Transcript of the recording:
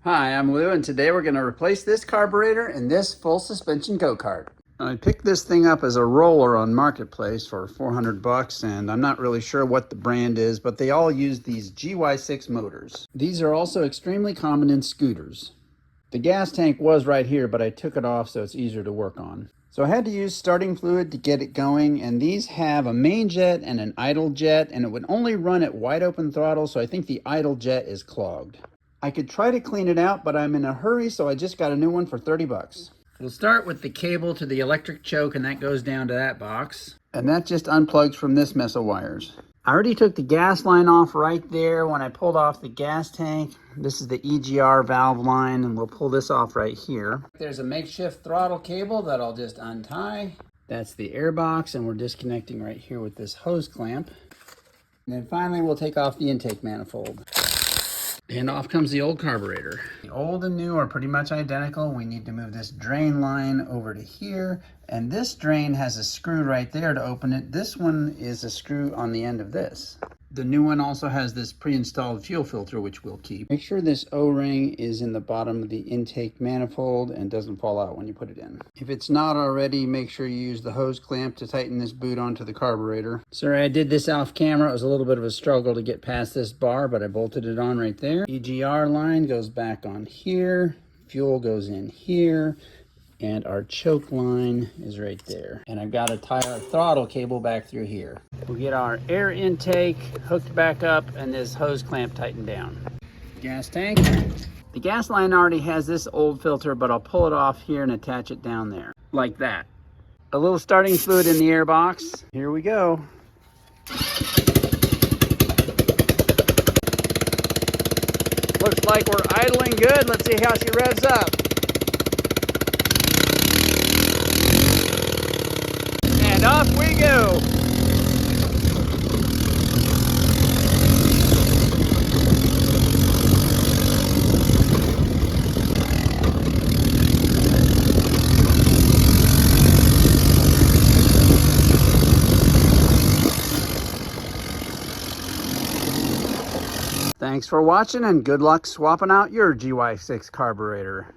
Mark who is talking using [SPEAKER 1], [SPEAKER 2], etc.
[SPEAKER 1] Hi, I'm Lou, and today we're going to replace this carburetor in this full suspension go-kart. I picked this thing up as a roller on Marketplace for 400 bucks, and I'm not really sure what the brand is, but they all use these GY6 motors. These are also extremely common in scooters. The gas tank was right here, but I took it off so it's easier to work on. So I had to use starting fluid to get it going, and these have a main jet and an idle jet, and it would only run at wide open throttle, so I think the idle jet is clogged. I could try to clean it out, but I'm in a hurry, so I just got a new one for 30 bucks. We'll start with the cable to the electric choke, and that goes down to that box. And that just unplugs from this mess of wires. I already took the gas line off right there when I pulled off the gas tank. This is the EGR valve line, and we'll pull this off right here. There's a makeshift throttle cable that I'll just untie. That's the air box, and we're disconnecting right here with this hose clamp. And then finally, we'll take off the intake manifold. And off comes the old carburetor. The old and new are pretty much identical. We need to move this drain line over to here. And this drain has a screw right there to open it. This one is a screw on the end of this. The new one also has this pre-installed fuel filter, which we'll keep. Make sure this O-ring is in the bottom of the intake manifold and doesn't fall out when you put it in. If it's not already, make sure you use the hose clamp to tighten this boot onto the carburetor. Sorry, I did this off camera. It was a little bit of a struggle to get past this bar, but I bolted it on right there. EGR line goes back on here. Fuel goes in here. And our choke line is right there. And I've got to tie our throttle cable back through here. We'll get our air intake hooked back up and this hose clamp tightened down. Gas tank. The gas line already has this old filter, but I'll pull it off here and attach it down there, like that. A little starting fluid in the air box. Here we go. Looks like we're idling good. Let's see how she revs up. And off we go. Thanks for watching, and good luck swapping out your GY6 carburetor.